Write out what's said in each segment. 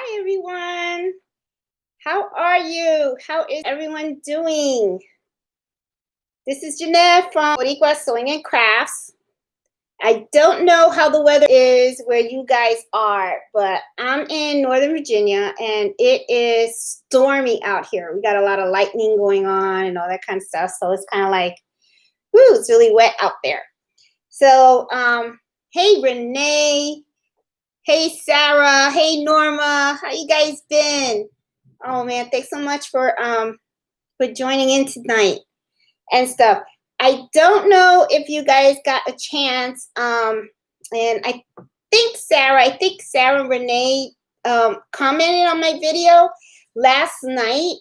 Hi, everyone. How are you? How is everyone doing? This is Jeanette from Boricua Sewing and Crafts. I don't know how the weather is where you guys are, but I'm in Northern Virginia and it is stormy out here. We got a lot of lightning going on and all that kind of stuff. So it's kind of like, whoo, it's really wet out there. So, hey, Renee. Hey, Sarah. Hey, Norma. How you guys been? Oh man, thanks so much for joining in tonight and stuff. I don't know if you guys got a chance. And I think Sarah and Renee commented on my video last night.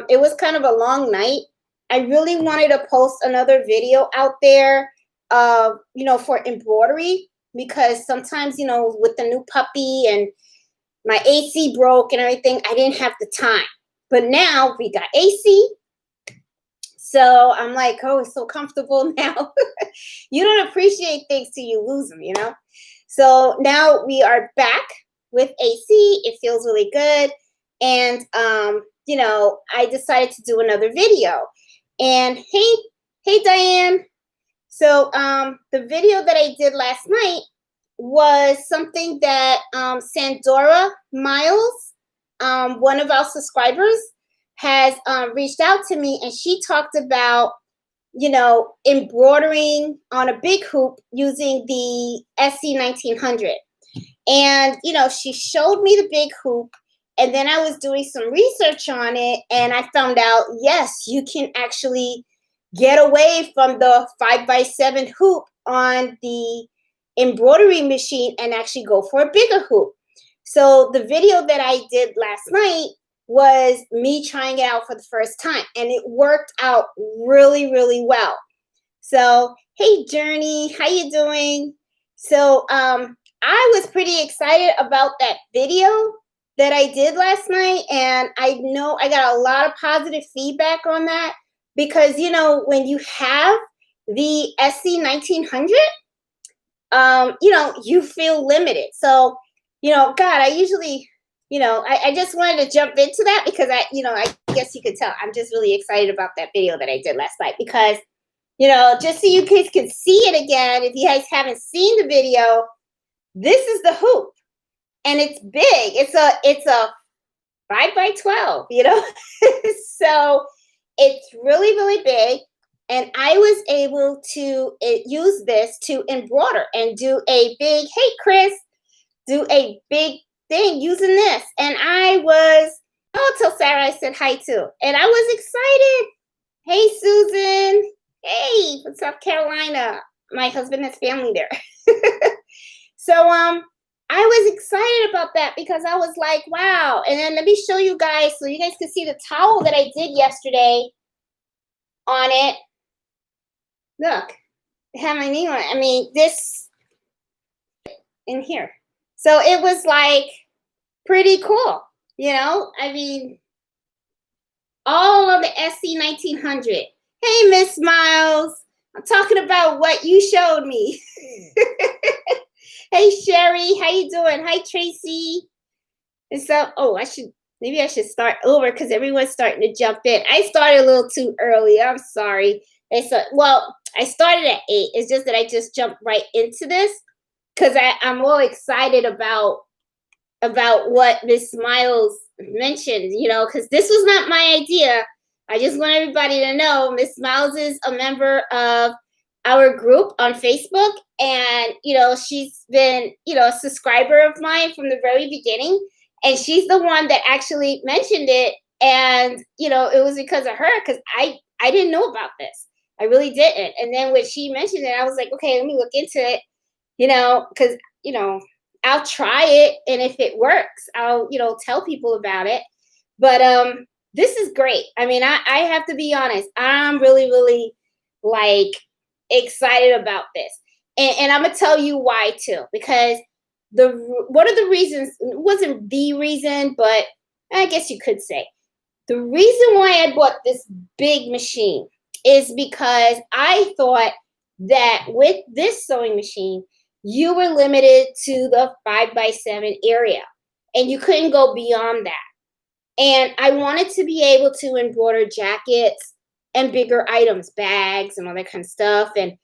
It was kind of a long night. I really wanted to post another video out there, for embroidery, because sometimes, with the new puppy and my AC broke and everything, I didn't have the time. But now we got AC. So I'm like, oh, it's so comfortable now. You don't appreciate things till you lose them. So now we are back with AC. It feels really good. And, I decided to do another video. And hey, Diane. So the video that I did last night was something that Sandora Miles, one of our subscribers, has reached out to me, and she talked about, embroidering on a big hoop using the SC 1900. And, she showed me the big hoop, and then I was doing some research on it, and I found out, yes, you can actually get away from the 5x7 hoop on the embroidery machine and actually go for a bigger hoop. So the video that I did last night was me trying it out for the first time, and it worked out really, really well. So, hey, Journey, how you doing? So I was pretty excited about that video that I did last night, and I know I got a lot of positive feedback on that, because, when you have the SC 1900, you feel limited. So, God, I usually, I just wanted to jump into that because I guess you could tell I'm just really excited about that video that I did last night, because, just so you guys can see it again, if you guys haven't seen the video, this is the hoop, and it's big. It's a 5x12, so it's really, really big. And I was able to use this to embroider and do a big, hey, Chris, do a big thing using this. And I'll tell Sarah I said hi too. And I was excited. Hey, Susan. Hey, from South Carolina. My husband has family there. So, I was excited about that because I was like, wow. And then let me show you guys so you guys can see the towel that I did yesterday on it. Look, I have my name on it. I mean, this in here. So it was like pretty cool, I mean, all of the SC 1900. Hey, Miss Miles, I'm talking about what you showed me. Hey, Sherry, how you doing? Hi, Tracy. And so, maybe I should start over because everyone's starting to jump in. I started a little too early. I'm sorry. I started at 8. It's just that I just jumped right into this because I'm all excited about what Miss Miles mentioned, because this was not my idea. I just want everybody to know Miss Miles is a member of our group on Facebook, and, she's been, a subscriber of mine from the very beginning, and she's the one that actually mentioned it, and, it was because of her, because I didn't know about this. I really didn't. And then when she mentioned it, I was like, okay, let me look into it, because, I'll try it. And if it works, I'll, tell people about it. But this is great. I mean, I have to be honest. I'm really, really excited about this. And I'm going to tell you why too, because one of the reasons, it wasn't the reason, but I guess you could say the reason why I bought this big machine is because I thought that with this sewing machine, you were limited to the 5x7 area. and you couldn't go beyond that. And I wanted to be able to embroider jackets and bigger items, bags and all that kind of stuff, and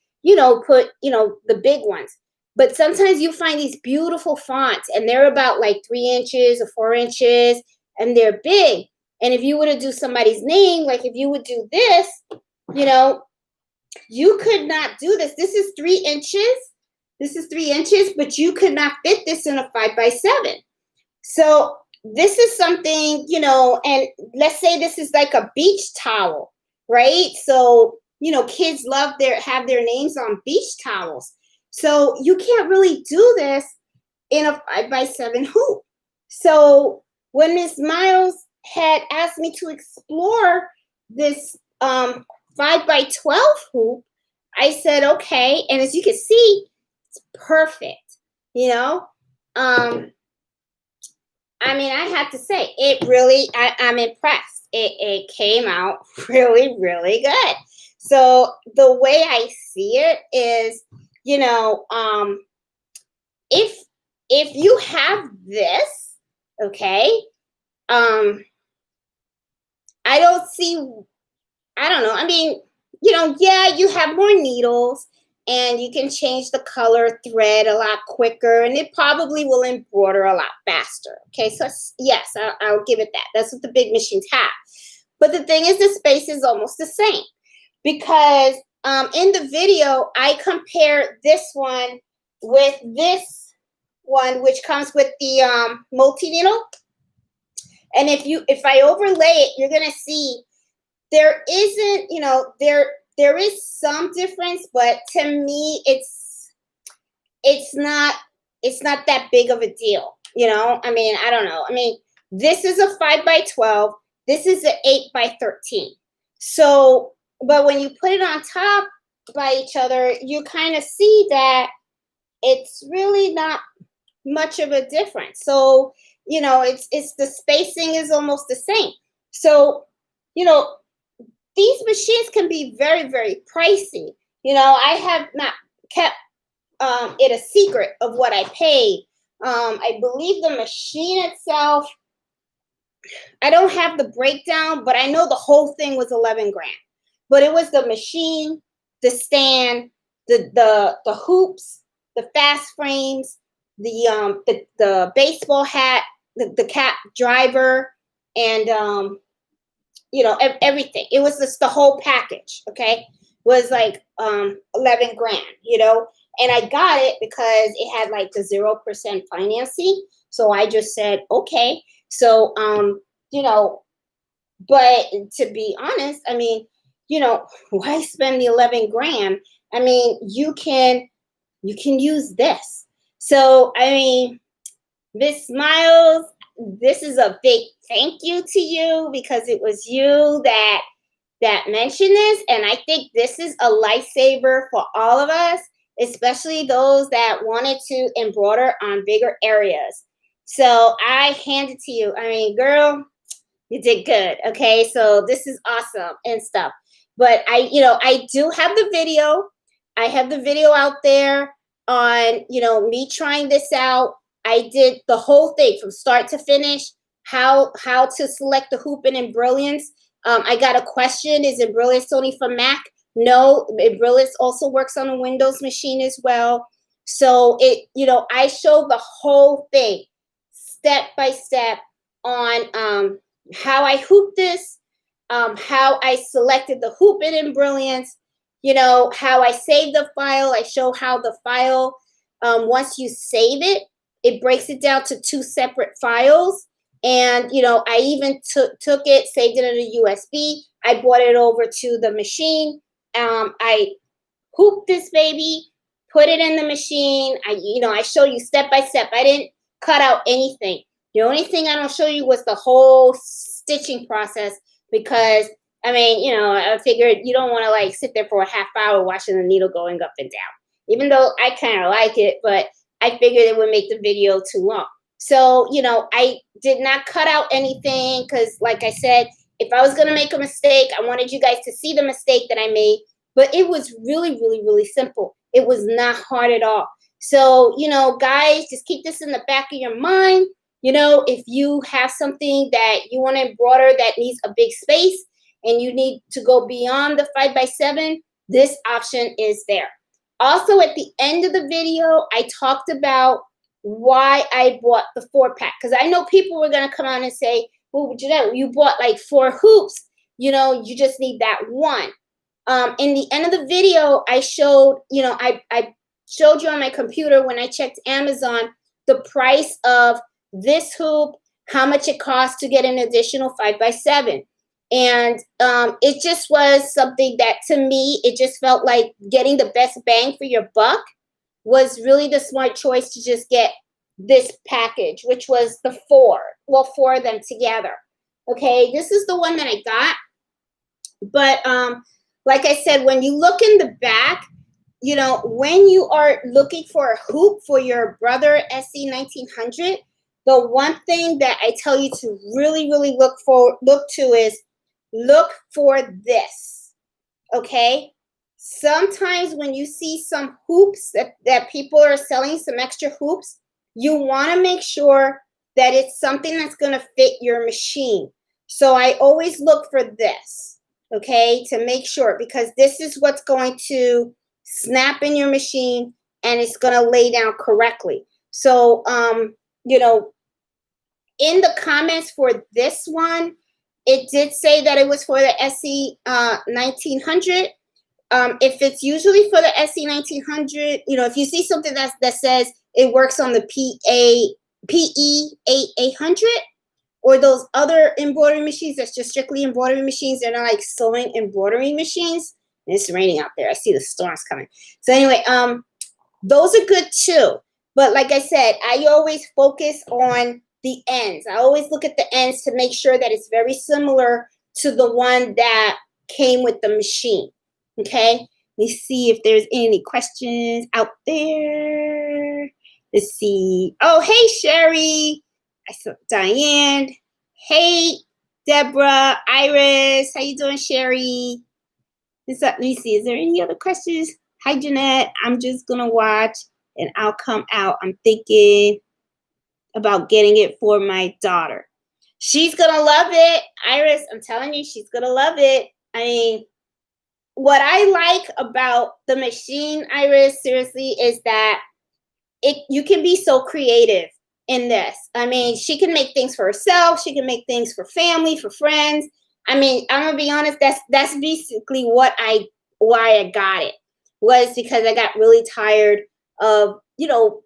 put the big ones. But sometimes you find these beautiful fonts, and they're about like 3 inches or 4 inches, and they're big. And if you were to do somebody's name, like if you would do this, you know, you could not do this. This is 3 inches. This is 3 inches, but you could not fit this in a 5x7. So this is something, and let's say this is like a beach towel, right? So, kids have their names on beach towels. So you can't really do this in a 5x7 hoop. So when Miss Miles had asked me to explore this 5x12 hoop, I said, okay. And as you can see, it's perfect, I mean, I have to say, it really, I'm impressed. It came out really, really good. So the way I see it is, if you have this, okay, I don't know. I mean, yeah, you have more needles and you can change the color thread a lot quicker, and it probably will embroider a lot faster. Okay, so yes, I'll give it that. That's what the big machines have. But the thing is, the space is almost the same because in the video, I compare this one with this one, which comes with the multi-needle. And if I overlay it, you're gonna see there isn't, there is some difference, but to me, it's not that big of a deal. I mean, I don't know. I mean, this is a 5x12. This is an 8x13. So, but when you put it on top by each other, you kind of see that it's really not much of a difference. So, it's the spacing is almost the same. So, these machines can be very, very pricey. I have not kept it a secret of what I paid. I believe the machine itself, I don't have the breakdown, but I know the whole thing was 11 grand. But it was the machine, the stand, the hoops, the fast frames, the baseball hat, the cap driver, and everything. It was just the whole package. Okay, was like 11 grand. And I got it because it had like the 0% financing. So I just said okay. So but to be honest, I mean, why spend the 11 grand? I mean, you can use this. So I mean, Miss Miles, this is a big thank you to you because it was you that mentioned this, and I think this is a lifesaver for all of us, especially those that wanted to embroider on bigger areas. So I hand it to you. I mean, girl, you did good. Okay, so this is awesome and stuff. But I do have the video. I have the video out there on me trying this out. I did the whole thing from start to finish. How to select the hoop in Brilliance. I got a question: is Brilliance only for Mac? No, Brilliance also works on a Windows machine as well. So I showed the whole thing step by step on how I hooped this, how I selected the hoop in Brilliance, how I saved the file. I show how the file, once you save it, it breaks it down to 2 separate files. And, I even took it, saved it in a USB. I brought it over to the machine. I hooped this baby, put it in the machine. I show you step by step. I didn't cut out anything. The only thing I don't show you was the whole stitching process because, I mean, I figured you don't want to like sit there for a half hour watching the needle going up and down. Even though I kind of like it, but I figured it would make the video too long. So, I did not cut out anything because, like I said, if I was going to make a mistake, I wanted you guys to see the mistake that I made. But it was really, really, really simple. It was not hard at all. So, guys, just keep this in the back of your mind. You know, if you have something that you want to embroider that needs a big space and you need to go beyond the 5x7, this option is there. Also, at the end of the video, I talked about why I bought the 4-pack, because I know people were going to come on and say, well, Jeanette, you bought like 4 hoops. You know, you just need that one. In the end of the video, I showed, you know, I showed you on my computer when I checked Amazon the price of this hoop, how much it costs to get an additional 5x7. And it just was something that, to me, it just felt like getting the best bang for your buck was really the smart choice to just get this package, which was the 4 of them together. Okay, this is the one that I got. But like I said, when you look in the back, you know, when you are looking for a hoop for your brother SC 1900, the one thing that I tell you to really, really look to is look for this. Okay. Sometimes when you see some hoops that people are selling, some extra hoops, you want to make sure that it's something that's going to fit your machine. So I always look for this, okay, to make sure, because this is what's going to snap in your machine and it's going to lay down correctly. So, you know, in the comments for this one, it did say that it was for the SC 1900. If it's usually for the SC 1900, you know, if you see something that says it works on the PE 800 or those other embroidery machines that's just strictly embroidery machines, they're not like sewing embroidery machines. And it's raining out there. I see the storms coming. So anyway, those are good too. But like I said, I always focus on the ends. I always look at the ends to make sure that it's very similar to the one that came with the machine. Okay, let me see if there's any questions out there. Let's see. Oh, hey, Sherry. I saw Diane. Hey, Deborah, Iris. How you doing, Sherry? Let me see. Is there any other questions? Hi, Jeanette. I'm just going to watch and I'll come out. I'm thinking about getting it for my daughter. She's going to love it. Iris, I'm telling you, she's going to love it. I mean, what I like about the machine, Iris, seriously, is that you can be so creative in this. I mean, she can make things for herself. She can make things for family, for friends. I mean, I'm gonna be honest. That's basically why I got it, was because I got really tired of, you know,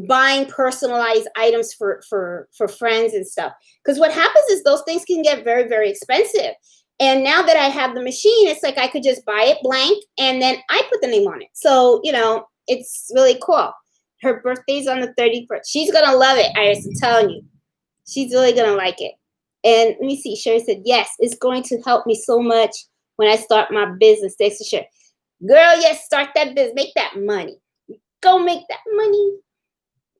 buying personalized items for friends and stuff. Because what happens is those things can get very, very expensive. And now that I have the machine, it's like I could just buy it blank and then I put the name on it. So, you know, it's really cool. Her birthday's on the 31st. She's going to love it, Iris, I'm telling you. She's really going to like it. And let me see. Sherry said, yes, it's going to help me so much when I start my business. Thanks to Sherry. Girl, yes, start that business. Make that money. Go make that money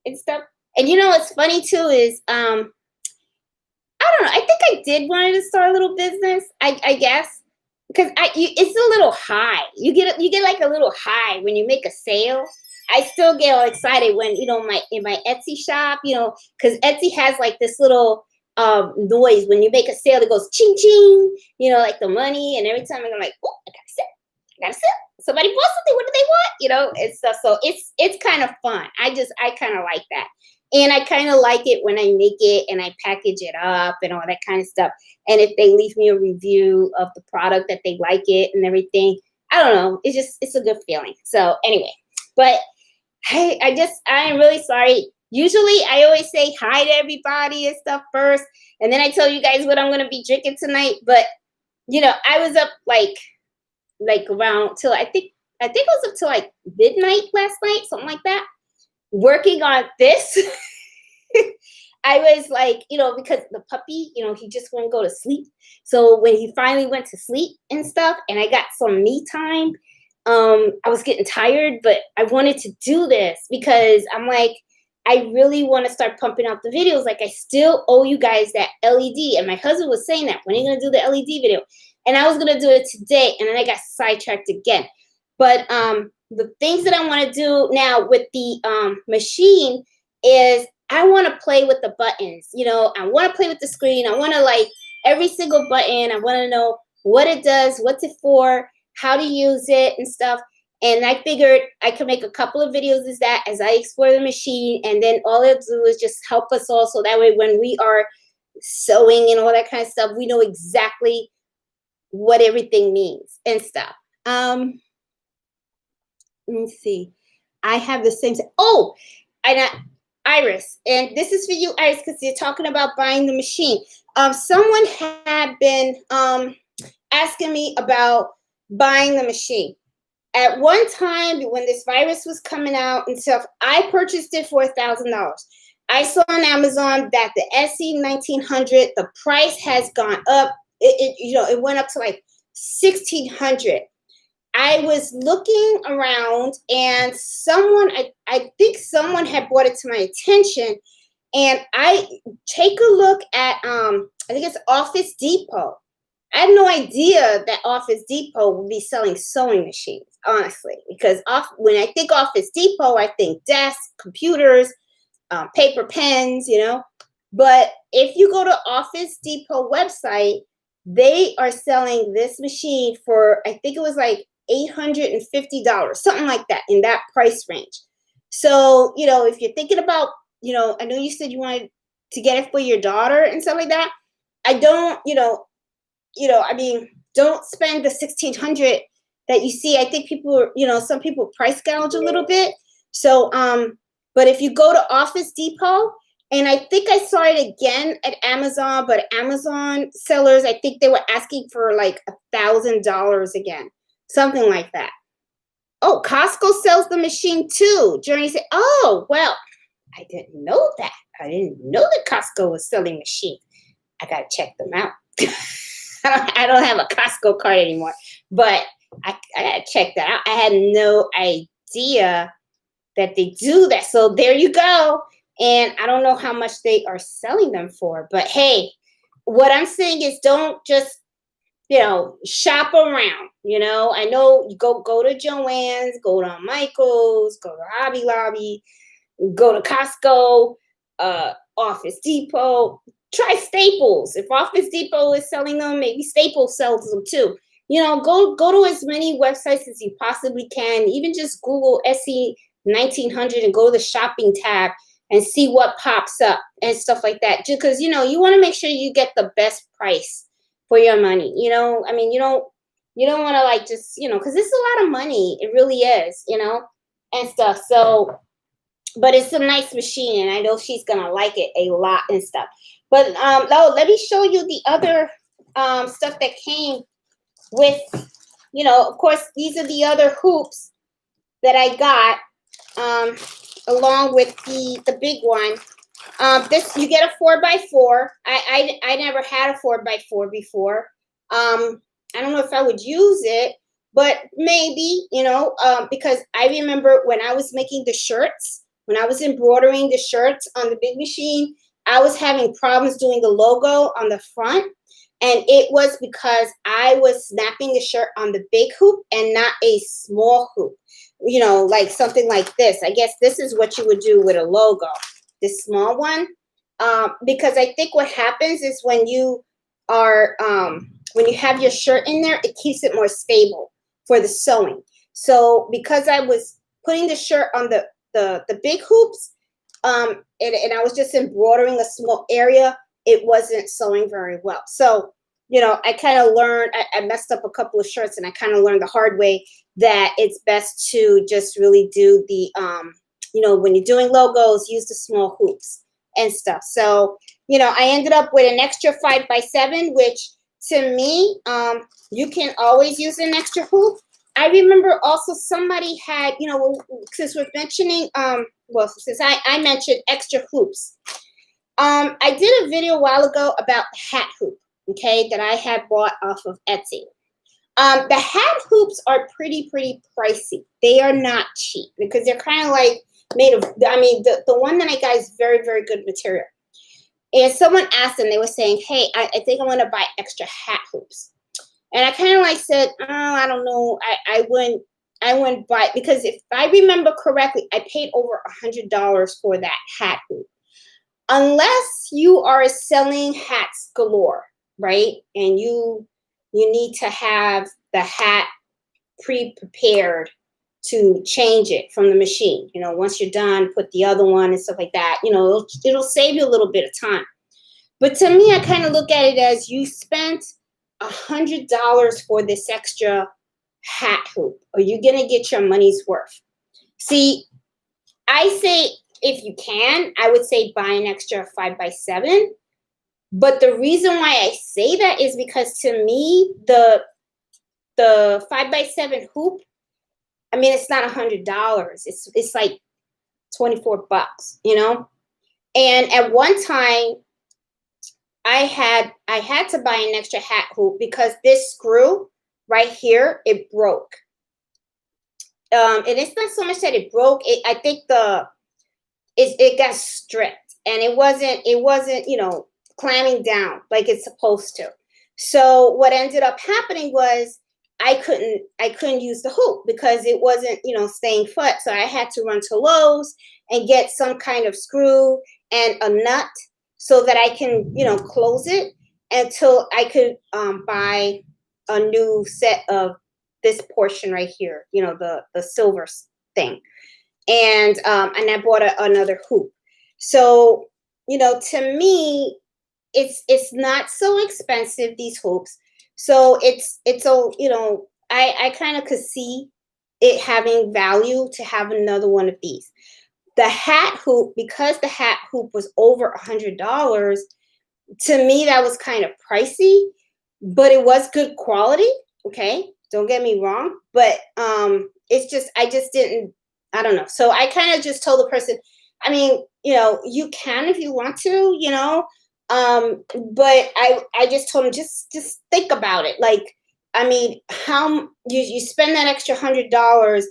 and stuff. And you know what's funny, too, is I don't know. I think I did want to start a little business. I guess because it's a little high. You get like a little high when you make a sale. I still get all excited when, you know, in my Etsy shop, you know, because Etsy has like this little noise when you make a sale. It goes ching ching, you know, like the money. And every time I'm like, oh, I gotta sell. Somebody bought something. What do they want? You know, it's stuff. So it's kind of fun. I kind of like that. And I kind of like it when I make it and I package it up and all that kind of stuff. And if they leave me a review of the product that they like it and everything, I don't know. It's a good feeling. So anyway, but I am really sorry. Usually I always say hi to everybody and stuff first. And then I tell you guys what I'm going to be drinking tonight. But, you know, I was up like around till I think I was up till like midnight last night, something like that, working on this. I was like, you know, because the puppy, you know, he just wouldn't go to sleep. So when he finally went to sleep and stuff, and I got some me time, I was getting tired, but I wanted to do this because I'm like, I really want to start pumping out the videos. Like, I still owe you guys that LED. And my husband was saying that, when are you going to do the LED video? And I was going to do it today, and then I got sidetracked again. But the things that I want to do now with the machine is I want to play with the buttons. I want to play with the screen. I want to like every single button. I want to know what it does, what's it for, how to use it and stuff. And I figured I could make a couple of videos as I explore the machine, and then all it'll do is just help us all. So that way when we are sewing and all that kind of stuff, we know exactly what everything means and stuff. Let me see. I have the same. Oh, and Iris, and this is for you, Iris, because you're talking about buying the machine. Someone had been asking me about buying the machine. At one time, when this virus was coming out and stuff, I purchased it for $1,000. I saw on Amazon that the SE 1900, the price has gone up. It went up to like 1,600. I was looking around, and I think someone had brought it to my attention, and I take a look at I think it's Office Depot. I had no idea that Office Depot would be selling sewing machines, honestly, because when I think Office Depot, I think desks, computers, paper pens, But if you go to Office Depot website, they are selling this machine for, I think it was like $850, something like that, in that price range. So, if you're thinking about, I know you said you wanted to get it for your daughter and stuff like that. I don't, don't spend the 1,600 that you see. I think people, some people price gouge a little bit. So, but if you go to Office Depot, and I think I saw it again at Amazon, but Amazon sellers, I think they were asking for like $1,000 again, something like that. Oh, Costco sells the machine too. Journey said, oh, well, I didn't know that. I didn't know that Costco was selling machines. I got to check them out. I don't have a Costco card anymore, but I got to check that out. I had no idea that they do that. So there you go. And I don't know how much they are selling them for, but hey, what I'm saying is don't just, shop around. I know you go to Joann's, go to Michael's, go to Hobby Lobby, go to Costco, Office Depot, try Staples. If Office Depot is selling them, maybe Staples sells them too. Go to as many websites as you possibly can. Even just Google SE 1900 and go to the shopping tab and see what pops up and stuff like that. Just because, you want to make sure you get the best price for your money. You don't want to like just, because it's a lot of money. It really is, and stuff. So, but it's a nice machine, and I know she's going to like it a lot and stuff. But let me show you the other stuff that came with, of course, these are the other hoops that I got along with the big one. This, you get a 4x4. I never had a 4x4 before. I don't know if I would use it, but maybe, because I remember when I was making the shirts, when I was embroidering the shirts on the big machine, I was having problems doing the logo on the front. And it was because I was snapping the shirt on the big hoop and not a small hoop, like something like this. I guess this is what you would do with a logo, this small one. Because I think what happens is when you are, when you have your shirt in there, it keeps it more stable for the sewing. So because I was putting the shirt on the big hoops, and I was just embroidering a small area, it wasn't sewing very well. So, I kind of learned, I messed up a couple of shirts, and I kind of learned the hard way that it's best to just really do the, when you're doing logos, use the small hoops and stuff. So, I ended up with an extra 5x7, which to me, you can always use an extra hoop. I remember also somebody had, since we're mentioning, since I mentioned extra hoops, I did a video a while ago about the hat hoop, okay, that I had bought off of Etsy. The hat hoops are pretty pricey. They are not cheap because they're kind of like made of, the one that I got is very good material. And someone asked them, they were saying, hey, I think I want to buy extra hat hoops. And I kind of like said, oh, I don't know. I wouldn't buy it, because if I remember correctly, I paid over $100 for that hat hoop. unless you are selling hats galore, right? And you need to have the hat pre-prepared to change it from the machine. Once you're done, put the other one and stuff like that. It'll save you a little bit of time. But to me, I kind of look at it as you spent $100 for this extra hat hoop. Are you gonna get your money's worth? See, I say if you can, I would say buy an extra 5x7. But the reason why I say that is because to me, the 5x7 hoop, I mean, it's not $100. It's like $24. And at one time, I had to buy an extra hat hoop because this screw right here, it broke. And it's not so much that it broke. I think it got stripped, and it wasn't clamming down like it's supposed to. So what ended up happening was I couldn't use the hoop because it wasn't staying put. So I had to run to Lowe's and get some kind of screw and a nut so that I can close it until I could buy a new set of this portion right here, the silver thing. And I bought another hoop. So to me, it's not so expensive, these hoops. So it's I kind of could see it having value to have another one of these. The hat hoop, because the hat hoop was over $100, to me that was kind of pricey, but it was good quality. Okay, don't get me wrong, but it's just I just didn't. I don't know. So I kind of just told the person, I mean, you can if you want to, but I just told him just think about it. Like, I mean, how you spend that extra $100,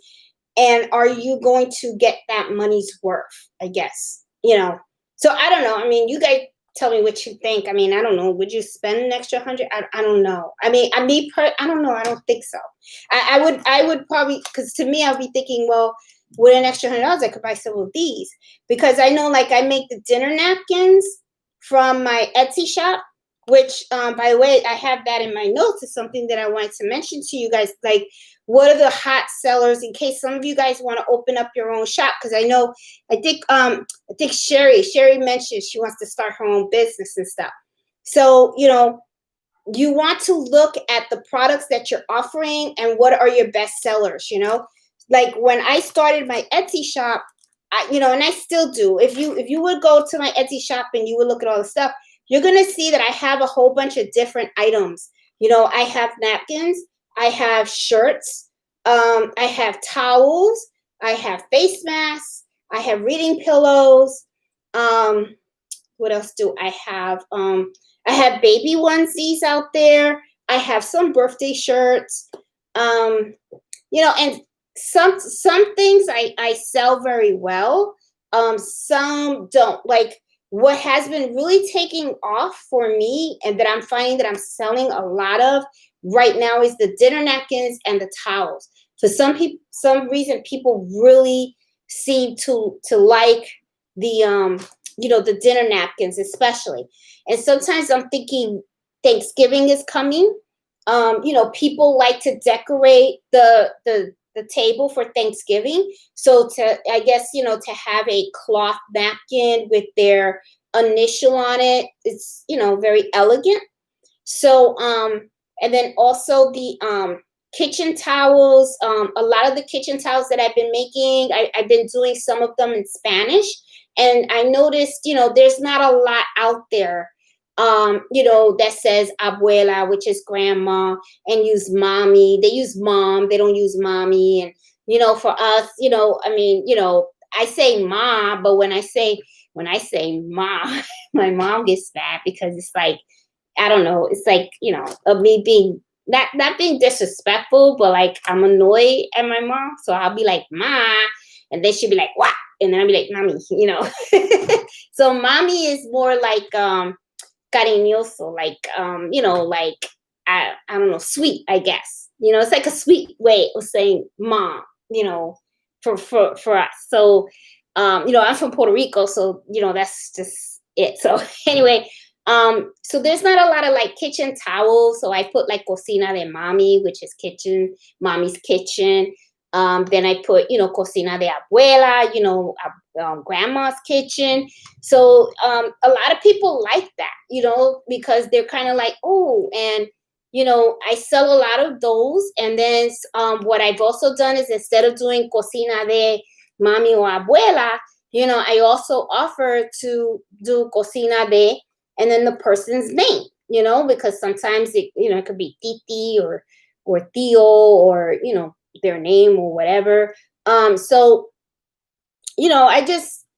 and are you going to get that money's worth? I guess, So I don't know. I mean, you guys tell me what you think. I mean, I don't know. Would you spend an extra 100? I don't know. I mean, I don't know. I don't think so. I would probably, because to me, I'll be thinking, well, with an extra $100, I could buy some of these, because I know, like, I make the dinner napkins from my Etsy shop, which, by the way, I have that in my notes. Is something that I wanted to mention to you guys. Like, what are the hot sellers in case some of you guys want to open up your own shop? Because I think Sherry mentioned she wants to start her own business and stuff. So, you want to look at the products that you're offering and what are your best sellers, Like when I started my Etsy shop, and I still do. If you would go to my Etsy shop and you would look at all the stuff, you're going to see that I have a whole bunch of different items. I have napkins, I have shirts, I have towels, I have face masks, I have reading pillows. What else do I have? I have baby onesies out there. I have some birthday shirts. And some things I sell very well. Some don't. Like, what has been really taking off for me and that I'm finding that I'm selling a lot of right now is the dinner napkins and the towels. For some reason, people really seem to like the the dinner napkins especially. And sometimes I'm thinking Thanksgiving is coming. People like to decorate the table for Thanksgiving. So I guess, to have a cloth napkin with their initial on it, it's, very elegant. So, and then also the kitchen towels, a lot of the kitchen towels that I've been making, I've been doing some of them in Spanish. And I noticed, there's not a lot out there, that says abuela, which is grandma, and use mommy. They use mom. They don't use mommy. And, for us, I mean, I say ma, but when I say ma, my mom gets mad because it's like, I don't know. It's like, of me being not being disrespectful, but like I'm annoyed at my mom. So I'll be like, ma, and then she'll be like, what? And then I'll be like, mommy, So mommy is more like cariñoso, like like I don't know, sweet, I guess. It's like a sweet way of saying mom, for us. So I'm from Puerto Rico, so that's just it. So anyway, so there's not a lot of like kitchen towels. So I put like cocina de mami, which is kitchen, mommy's kitchen. Then I put, cocina de abuela, grandma's kitchen. So a lot of people like that, because they're kind of like, oh, and I sell a lot of those. And then what I've also done is, instead of doing cocina de mami or abuela, I also offer to do cocina de, and then the person's name, because sometimes it could be titi or tío, or, their name or whatever. So,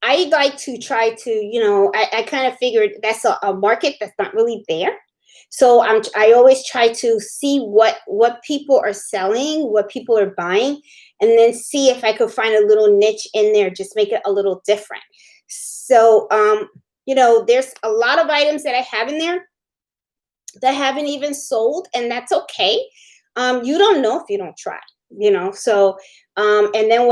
I like to try to, I kind of figured that's a market that's not really there. So I always try to see what people are selling, what people are buying, and then see if I could find a little niche in there, just make it a little different. So, there's a lot of items that I have in there that haven't even sold, and that's okay. You don't know if you don't try, So, and then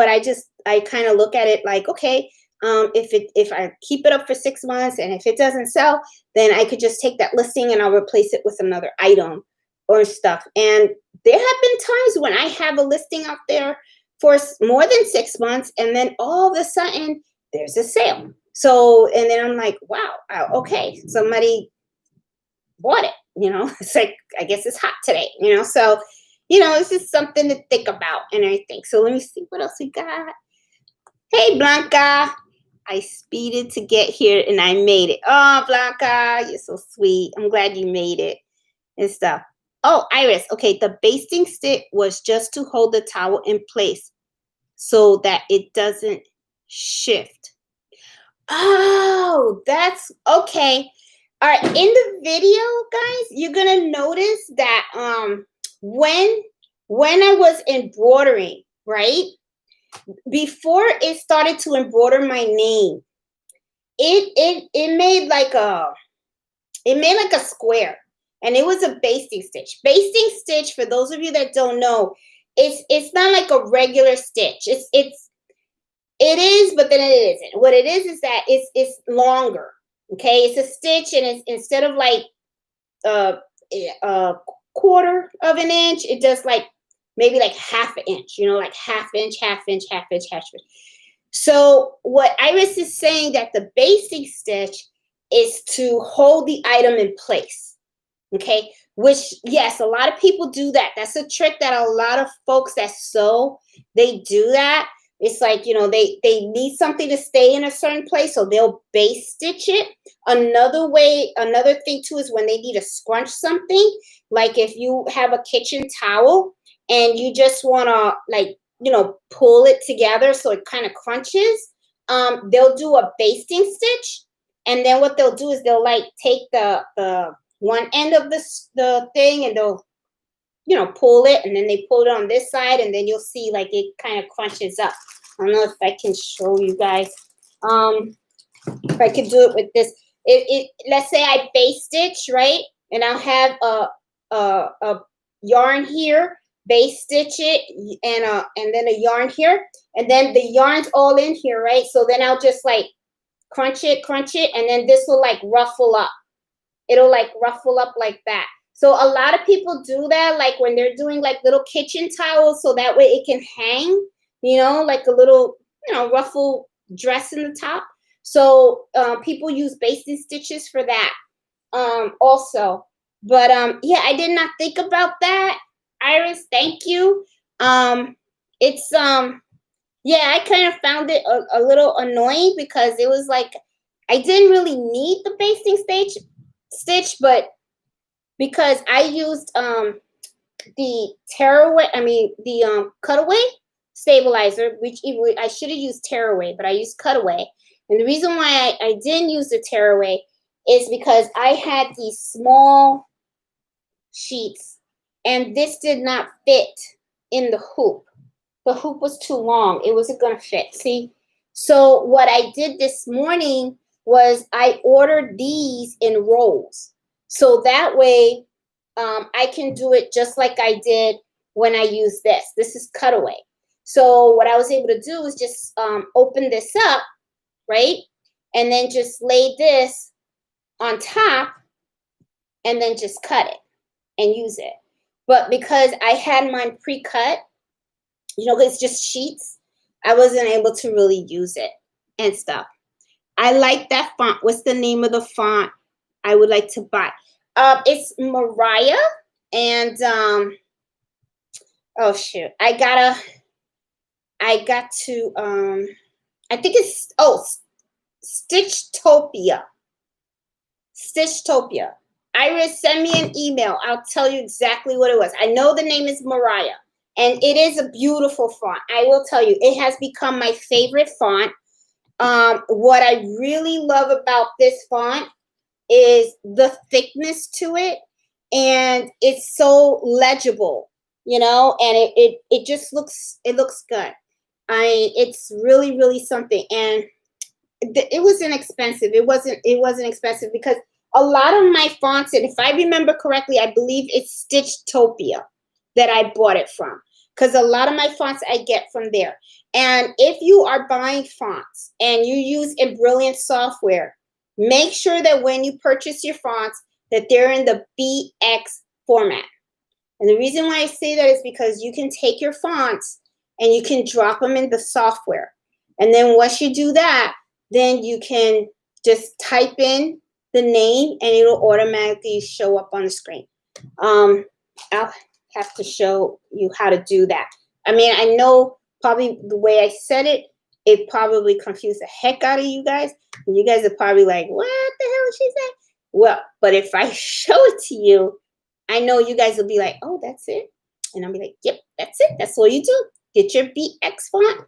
I kind of look at it like, okay, if I keep it up for 6 months, and if it doesn't sell, then I could just take that listing and I'll replace it with another item or stuff. And there have been times when I have a listing out there for more than 6 months, and then all of a sudden there's a sale. So, and then I'm like, wow, okay, somebody bought it. It's like, I guess it's hot today. So, it's just something to think about and everything. So let me see what else we got. Hey, Blanca. I speeded to get here and I made it. Oh, Blanca, you're so sweet. I'm glad you made it and stuff. Oh, Iris. Okay, the basting stick was just to hold the towel in place so that it doesn't shift. Oh, that's okay. All right, in the video, guys, you're gonna notice that when I was embroidering, right, before it started to embroider my name, it made like a square, and it was a basting stitch. Basting stitch, for those of you that don't know, it's not like a regular stitch. It is, but then it isn't. What it is that it's longer. Okay, it's a stitch, and it's, instead of like a quarter of an inch, it does like maybe like half an inch. Like half inch, half inch, half inch, half inch. So what Iris is saying, that the basting stitch is to hold the item in place. Okay, which, yes, a lot of people do that. That's a trick that a lot of folks that sew, they do that. It's like, they need something to stay in a certain place, so they'll base stitch it. Another thing too is when they need to scrunch something, like if you have a kitchen towel and you just want to, like, pull it together so it kind of crunches, they'll do a basting stitch. And then what they'll do is they'll like take the one end of the thing, and they'll pull it, and then they pull it on this side, and then you'll see like it kind of crunches up. I don't know if I can show you guys. If I could do it with this, let's say I base stitch, right, and I'll have a yarn here, base stitch it, and then a yarn here, and then the yarn's all in here, right? So then I'll just like crunch it, and then this will like ruffle up. It'll like ruffle up like that. So a lot of people do that, like when they're doing like little kitchen towels, so that way it can hang, like a little, ruffle dress in the top. So people use basting stitches for that also. But yeah, I did not think about that. Iris, thank you. It's yeah, I kind of found it a little annoying, because it was like I didn't really need the basting stitch, but because I used the cutaway stabilizer, which I should have used tearaway, but I used cutaway. And the reason why I didn't use the tearaway is because I had these small sheets, and this did not fit in the hoop. The hoop was too long. It wasn't going to fit. See? So what I did this morning was I ordered these in rolls. So that way I can do it just like I did when I used this. This is cutaway. So what I was able to do is just open this up, right? And then just lay this on top and then just cut it and use it. But because I had mine pre-cut, it's just sheets, I wasn't able to really use it and stuff. I like that font. What's the name of the font I would like to buy? It's Mariah, and oh shoot, I got to I think it's Stitchtopia. Stitchtopia. Iris, send me an email. I'll tell you exactly what it was. I know the name is Mariah, and it is a beautiful font. I will tell you, it has become my favorite font. What I really love about this font is the thickness to it, and it's so legible, and it just looks good. It's really, really something, and it was inexpensive. It wasn't expensive because a lot of my fonts, and if I remember correctly, I believe it's Stitchtopia that I bought it from, because a lot of my fonts I get from there. And if you are buying fonts and you use Embroidery software, make sure that when you purchase your fonts that they're in the BX format. And the reason why I say that is because you can take your fonts and you can drop them in the software. And then once you do that, then you can just type in the name and it'll automatically show up on the screen. I'll have to show you how to do that. I mean, I know probably the way I said it, it probably confused the heck out of you guys. And you guys are probably like, what the hell is she saying? Well, but if I show it to you, I know you guys will be like, oh, that's it. And I'll be like, yep, that's it. That's all you do. Get your BX font,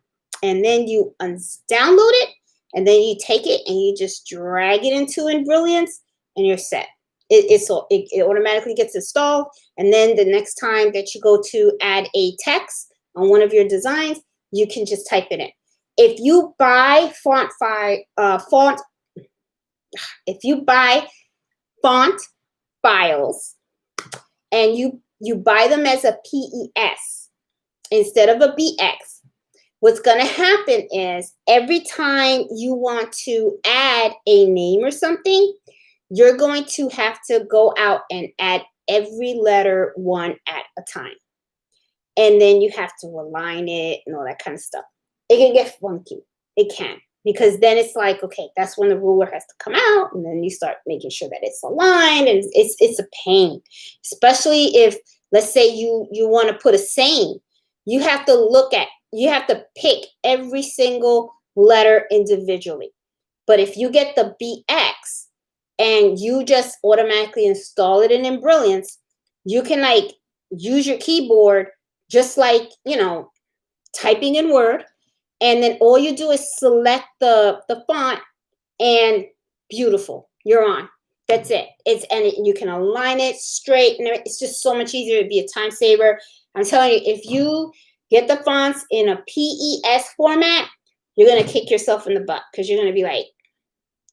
and then you download it, and then you take it and you just drag it into Embroidery, and you're set. It automatically gets installed, and then the next time that you go to add a text on one of your designs, you can just type it in. If you buy font files and you buy them as a PES instead of a BX, what's going to happen is every time you want to add a name or something, you're going to have to go out and add every letter one at a time. And then you have to align it and all that kind of stuff. It can get funky. It can. Because then it's like, okay, that's when the ruler has to come out, and then you start making sure that it's aligned, and it's a pain. Especially if, let's say you want to put a saying, you have to pick every single letter individually. But if you get the BX and you just automatically install it in Embroidery, you can use your keyboard just like, typing in Word. And then all you do is select the font, and beautiful, you're on. That's it. You can align it straight, and it's just so much easier. It'd be a time saver. I'm telling you, if you get the fonts in a PES format, you're gonna kick yourself in the butt, because you're gonna be like,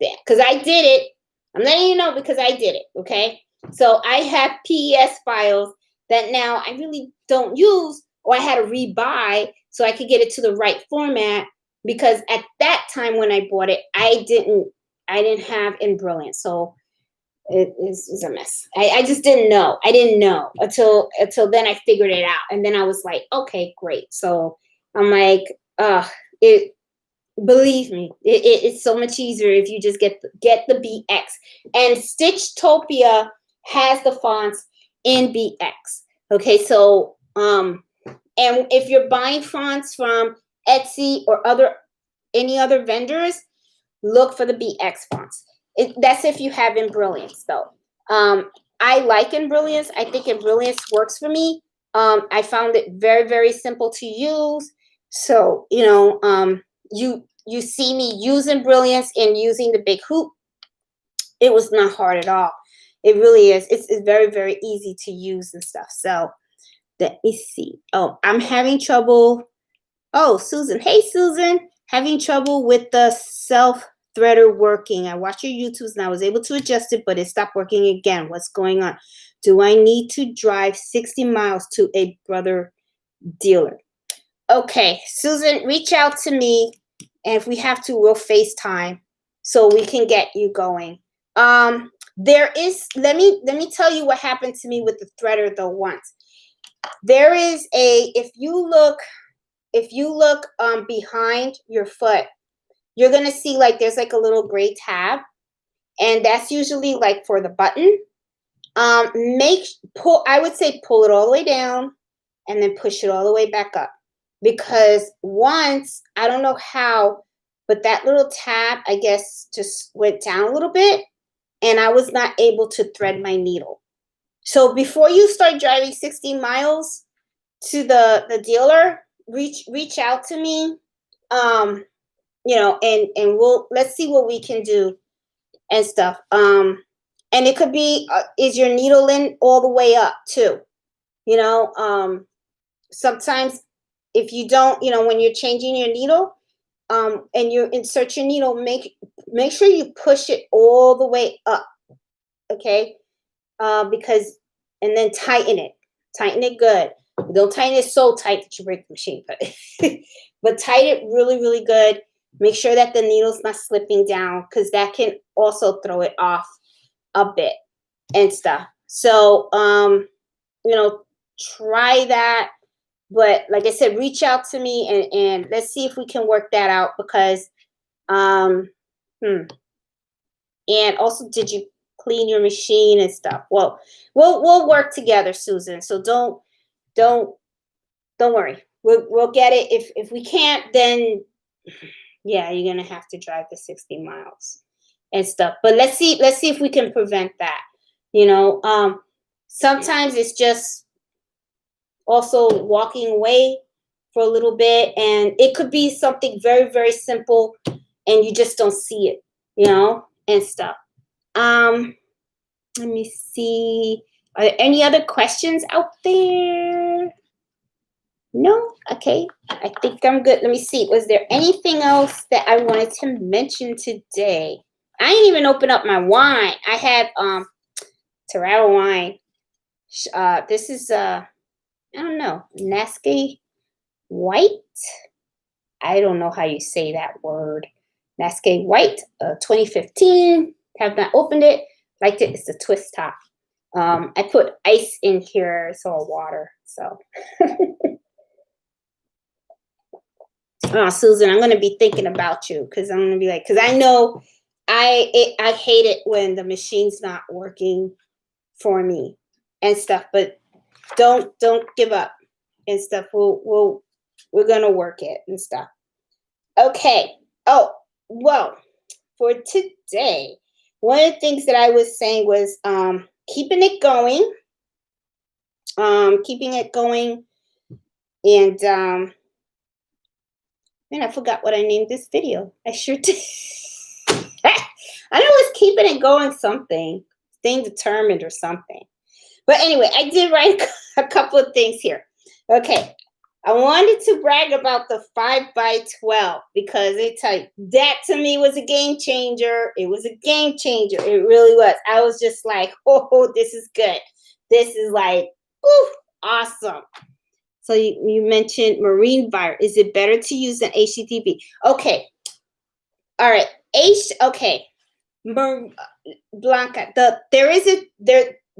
yeah. Because I did it. I'm letting you know because I did it. Okay. So I have PES files that now I really don't use, or I had to rebuy so I could get it to the right format, because at that time when I bought it, I didn't have Embroidery. So it was a mess. I just didn't know. I didn't know until then I figured it out. And then I was like, okay, great. So I'm like, believe me, it's so much easier if you just get the BX. And Stitchtopia has the fonts in BX. Okay, so and if you're buying fonts from Etsy or any other vendors, look for the BX fonts. That's if you have Embroidery though. I like Embroidery. I think Embroidery works for me. I found it very, very simple to use. So, you see me using Embroidery and using the big hoop. It was not hard at all. It really is. It's very, very easy to use and stuff. So let me see. Oh, I'm having trouble. Oh, Susan. Hey, Susan. Having trouble with the self-threader working. I watched your YouTubes and I was able to adjust it, but it stopped working again. What's going on? Do I need to drive 60 miles to a brother dealer? Okay, Susan, reach out to me, and if we have to, we'll FaceTime so we can get you going. There is, let me tell you what happened to me with the threader though once. There is a, if you look behind your foot, you're gonna see like there's like a little gray tab, and that's usually like for the button. I would say pull it all the way down and then push it all the way back up, because once, I don't know how, but that little tab, I guess, just went down a little bit, and I was not able to thread my needle. So before you start driving 60 miles to the dealer, reach out to me, you know, and let's see what we can do and stuff. And it could be, is your needle in all the way up too? You know, sometimes if you don't, you know, when you're changing your needle, and you insert your needle, make sure you push it all the way up, okay? Because, and then tighten it good. Don't tighten it so tight that you break the machine, but tighten it really, really good. Make sure that the needle's not slipping down, because that can also throw it off a bit and stuff. So, you know, try that. But like I said, reach out to me and let's see if we can work that out, because, and also, did you clean your machine and stuff? Well, we'll work together, Susan. So don't worry. We'll get it. If we can't, then yeah, you're gonna have to drive the 60 miles and stuff. But let's see if we can prevent that. You know, sometimes it's just also walking away for a little bit, and it could be something very, very simple, and you just don't see it, you know, and stuff. Let me see. Are there any other questions out there? No? Okay. I think I'm good. Let me see. Was there anything else that I wanted to mention today? I didn't even open up my wine. I had Terrell wine. This is I don't know, Nasque White. I don't know how you say that word. Nasque White, 2015. Have not opened it. Liked it. It's a twist top. I put ice in here. It's all water. So, oh, Susan, I'm gonna be thinking about you, because I'm gonna be like, because I know I hate it when the machine's not working for me and stuff. But don't give up and stuff. We're gonna work it and stuff. Okay. Oh, well, for today, one of the things that I was saying was keeping it going. And man, I forgot what I named this video. I sure did. I know it was keeping it going something, staying determined or something. But anyway, I did write a couple of things here. Okay. I wanted to brag about the 5x12, because I tell you, that to me was a game changer. It was a game changer. It really was. I was just like, oh, this is good. This is like, ooh, awesome. So you mentioned marine vinyl. Is it better to use than HTTP? Okay. All right. Okay. Blanca,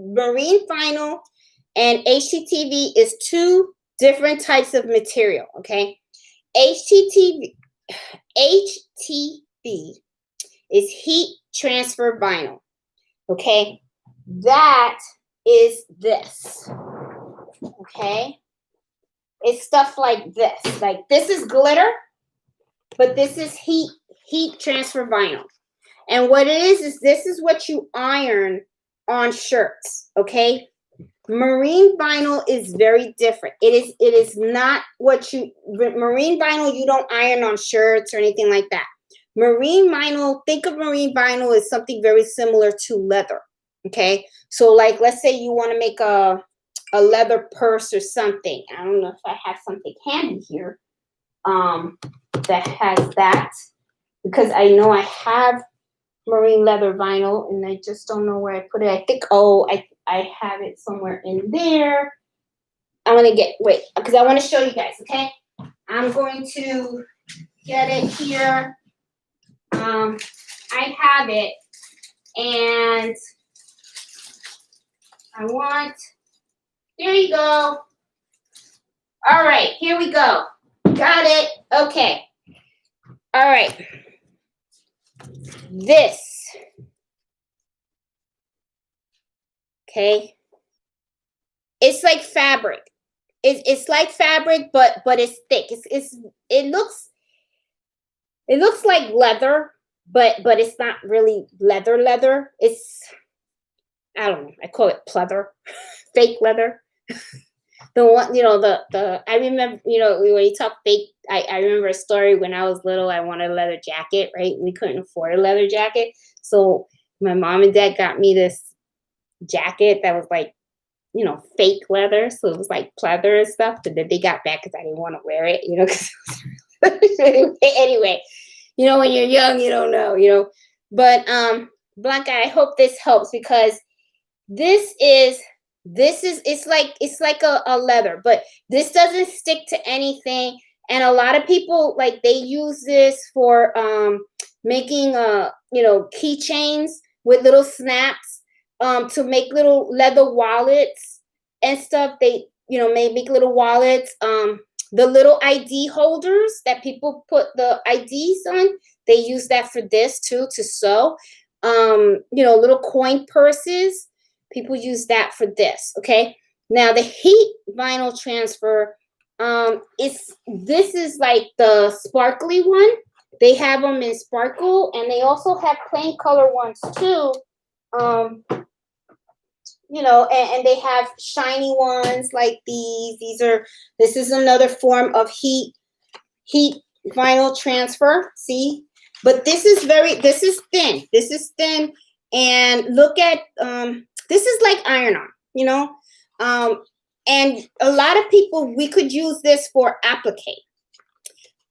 marine vinyl and HTTV is two different types of material, okay? HTV is heat transfer vinyl, okay? That is this, okay? It's stuff like this. Like, this is glitter, but this is heat transfer vinyl. And what it is this is what you iron on shirts, okay? Marine vinyl is very different. It is not what marine vinyl, you don't iron on shirts or anything like that. Marine vinyl, think of marine vinyl as something very similar to leather, okay? So like, let's say you want to make a leather purse or something. I don't know if I have something handy here that has that, because I know I have marine leather vinyl, and I just don't know where I put it. I think, I have it somewhere in there. I'm going to wait, because I want to show you guys, okay? I'm going to get it here. I have it, And I want, there you go. All right, here we go. Got it. Okay. All right. This. Okay. It's like fabric. It's like fabric, but it's thick. It looks like leather, but it's not really leather. It's, I don't know. I call it pleather, fake leather. The one, the I remember, when you talk fake, I remember a story when I was little. I wanted a leather jacket, right? We couldn't afford a leather jacket, so my mom and dad got me this jacket that was like, fake leather, so it was like pleather and stuff. But then they got back because I didn't want to wear it, anyway, when you're young, you don't know. But Blanca, I hope this helps because this is it's like a leather, but this doesn't stick to anything. And a lot of people, like, they use this for making keychains with little snaps, to make little leather wallets and stuff. They may make little wallets. The little ID holders that people put the IDs on, they use that for this too, to sew. Little coin purses, people use that for this. Okay. Now the heat vinyl transfer, this is like the sparkly one. They have them in sparkle, and they also have plain color ones too. And they have shiny ones like these. This is another form of heat vinyl transfer. See, but this is thin. This is thin, and look at this is like iron-on. And a lot of people, we could use this for applique.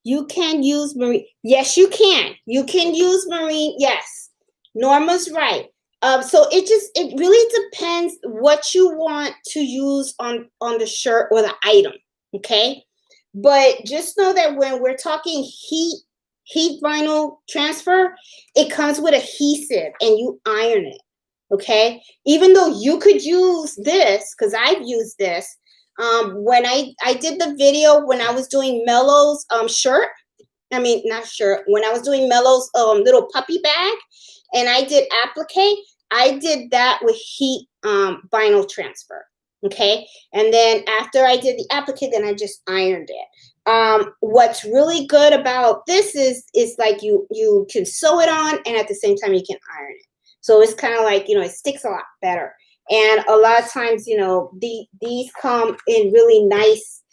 You can use marine. Yes, you can. You can use marine. Yes, Norma's right. So it really depends what you want to use on the shirt or the item. Okay, but just know that when we're talking heat vinyl transfer, it comes with adhesive and you iron it. Okay, even though you could use this, because I've used this. When I did the video when I was doing Mello's shirt, I mean not shirt, when I was doing Mello's little puppy bag, and I did applique, I did that with heat vinyl transfer. Okay, and then after I did the applique, then I just ironed it. What's really good about this is like you can sew it on, and at the same time you can iron it. So it's kind of like, it sticks a lot better. And a lot of times, these come in really nice,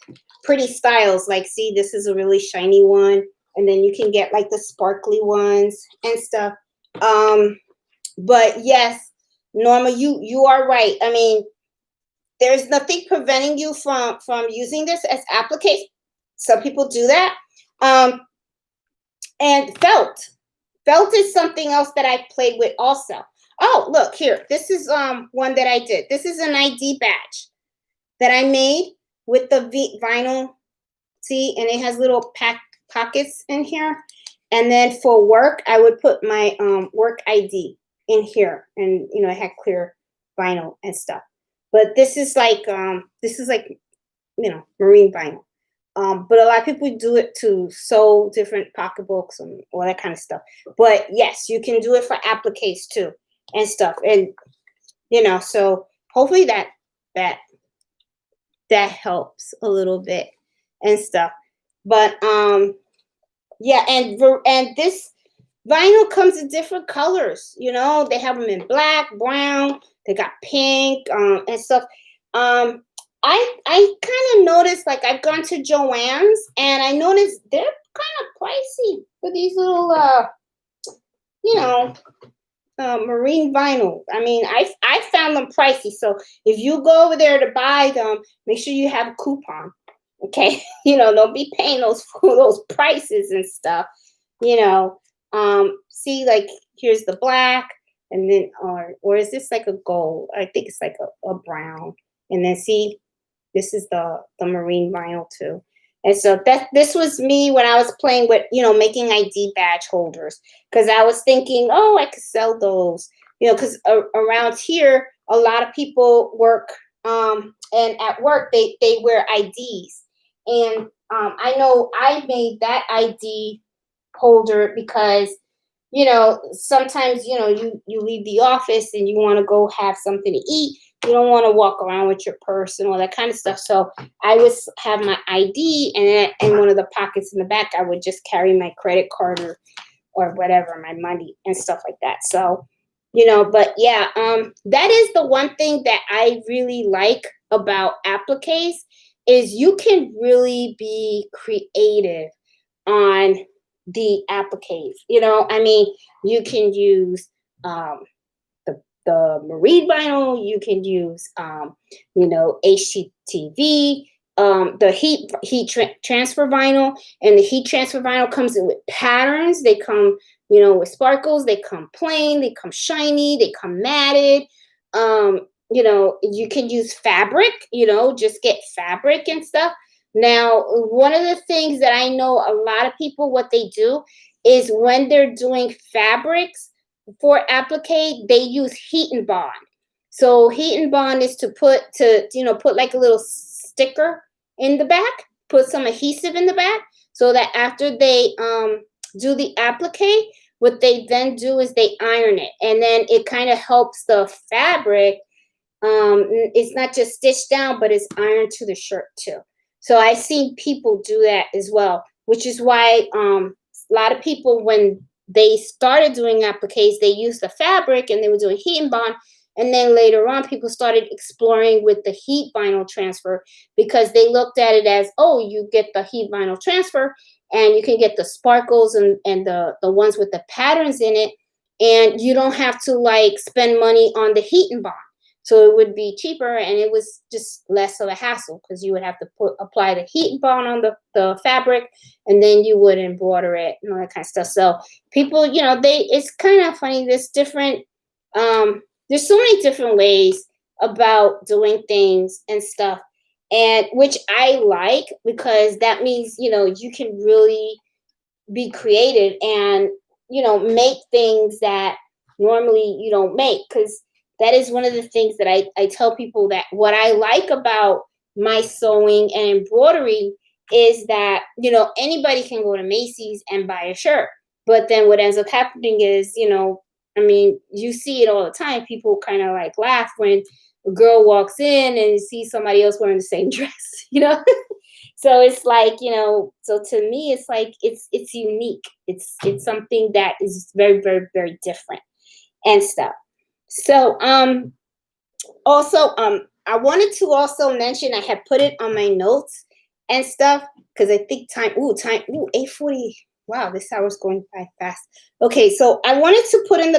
pretty styles. Like, see, this is a really shiny one. And then you can get like the sparkly ones and stuff. But yes, Norma, you are right. I mean, there's nothing preventing you from using this as applique. Some people do that. And felt. Felt is something else that I've played with also. Oh, look here. This is one that I did. This is an ID badge that I made with the vinyl. See, and it has little pockets in here. And then for work, I would put my work ID in here, and it had clear vinyl and stuff. But this is like marine vinyl. But a lot of people do it to sew different pocketbooks and all that kind of stuff. But yes, you can do it for appliques too and stuff. And so hopefully that helps a little bit and stuff. But yeah, and this vinyl comes in different colors. They have them in black, brown. They got pink and stuff. I kind of noticed, like, I've gone to Joann's, and I noticed they're kind of pricey for these little, marine vinyl. I mean, I found them pricey. So if you go over there to buy them, make sure you have a coupon. Okay, don't be paying those prices and stuff. See, like, here's the black, and then or is this like a gold? I think it's like a brown, and then see. This is the marine vinyl too. And so this was me when I was playing with, making ID badge holders. Because I was thinking, oh, I could sell those. because around here, a lot of people work, and at work they wear IDs, and I know I made that ID holder because sometimes you leave the office and you want to go have something to eat. You don't want to walk around with your purse and all that kind of stuff. So I would have my ID, and then in one of the pockets in the back I would just carry my credit card or whatever, my money and stuff like that. So but yeah, that is the one thing that I really like about appliques, is you can really be creative on the appliques. I mean, you can use the marine vinyl, you can use HTTV, the transfer vinyl, and the heat transfer vinyl comes in with patterns. They come, with sparkles. They come plain. They come shiny. They come matted. You can use fabric. Just get fabric and stuff. Now, one of the things that I know a lot of people, what they do is when they're doing fabrics for applique, they use heat and bond. So heat and bond is to put like a little sticker in the back, put some adhesive in the back, so that after they do the applique, what they then do is they iron it, and then it kind of helps the fabric. It's not just stitched down, but it's ironed to the shirt too. So I've seen people do that as well, which is why a lot of people, when they started doing appliques, they used the fabric and they were doing heat and bond. And then later on, people started exploring with the heat vinyl transfer, because they looked at it as, oh, you get the heat vinyl transfer and you can get the sparkles and the ones with the patterns in it. And you don't have to like spend money on the heat and bond. So it would be cheaper, and it was just less of a hassle, because you would have to apply the heat and bond on the fabric, and then you would embroider it and all that kind of stuff. So people, it's kind of funny. There's so many different ways about doing things and stuff, and which I like, because that means, you can really be creative and, make things that normally you don't make. Because that is one of the things that I tell people, that what I like about my sewing and embroidery is that, anybody can go to Macy's and buy a shirt. But then what ends up happening is, I mean, you see it all the time. People kind of like laugh when a girl walks in and sees somebody else wearing the same dress. So it's like, so to me, it's like, it's unique. It's something that is very, very, very different and stuff. So, also, I wanted to also mention, I had put it on my notes and stuff, because I think time, 8:40. Wow, this hour's going by fast. Okay, so I wanted to put in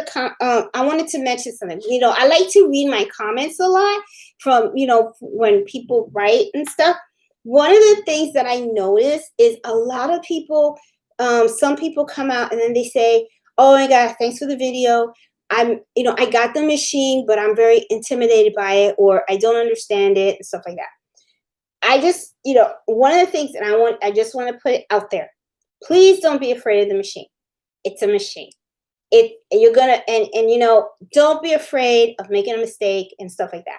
I wanted to mention something. I like to read my comments a lot from, when people write and stuff. One of the things that I notice is a lot of people, some people come out and then they say, oh my God, thanks for the video. I got the machine, but I'm very intimidated by it, or I don't understand it and stuff like that. I just, one of the things, and I just want to put it out there. Please don't be afraid of the machine. It's a machine. You're gonna, and don't be afraid of making a mistake and stuff like that.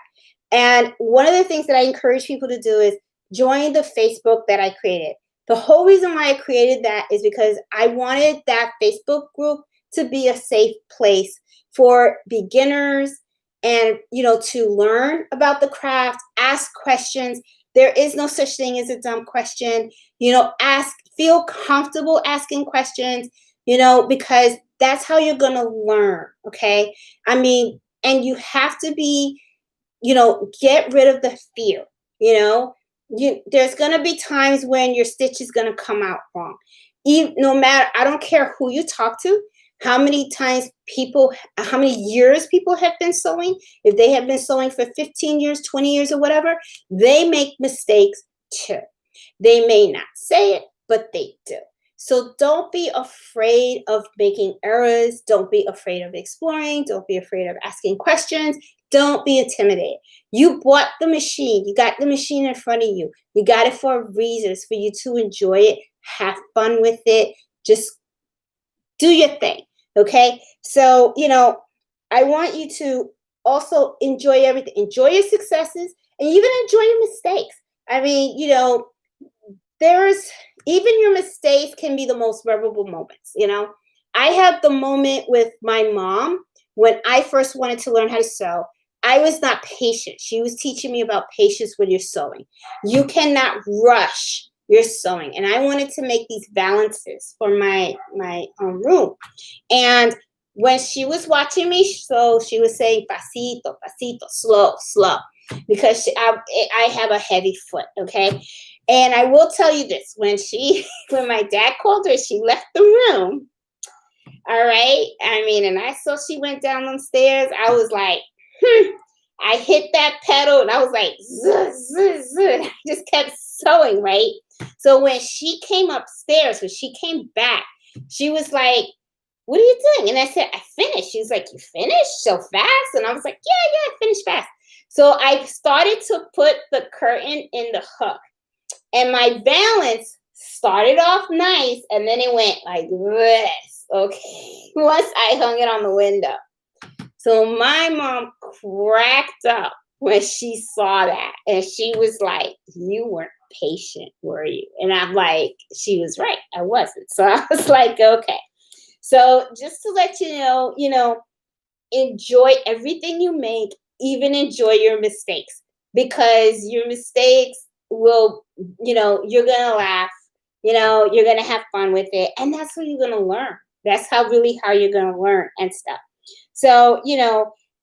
And one of the things that I encourage people to do is join the Facebook that I created. The whole reason why I created that is because I wanted that Facebook group to be a safe place for beginners, and to learn about the craft, ask questions. There is no such thing as a dumb question. Feel comfortable asking questions, because that's how you're going to learn. Okay. I mean, and you have to be, get rid of the fear. There's going to be times when your stitch is going to come out wrong. No matter, I don't care who you talk to, how many years people have been sewing. If they have been sewing for 15 years, 20 years, or whatever, they make mistakes too. They may not say it, but they do. So don't be afraid of making errors. Don't be afraid of exploring. Don't be afraid of asking questions. Don't be intimidated. You bought the machine. You got the machine in front of you. You got it for a reason. It's for you to enjoy it, have fun with it. Just do your thing. Okay. So, I want you to also enjoy everything. Enjoy your successes and even enjoy your mistakes. I mean, there's even your mistakes can be the most memorable moments. I had the moment with my mom when I first wanted to learn how to sew. I was not patient. She was teaching me about patience when you're sewing. You cannot rush your sewing, and I wanted to make these balances for my room. And when she was watching me sew, she was saying pasito, pasito, slow, slow, because I have a heavy foot. Okay, and I will tell you this: when my dad called her, she left the room. All right. I mean, and I saw she went down them stairs. I was like, I hit that pedal and I was like, zzz, zzz, zzz. I just kept sewing, right? So when she came upstairs, when she came back, she was like, what are you doing? And I said, I finished. She was like, you finished so fast? And I was like, yeah, I finished fast. So I started to put the curtain in the hook. And my balance started off nice, and then it went like this. Okay. Once I hung it on the window. So my mom cracked up when she saw that. And she was like, you weren't patient, were you? And I'm like, she was right. I wasn't. So I was like, okay. So just to let enjoy everything you make, even enjoy your mistakes, because your mistakes will, you're going to laugh, you're going to have fun with it. And that's what you're going to learn. That's how you're going to learn and stuff. So,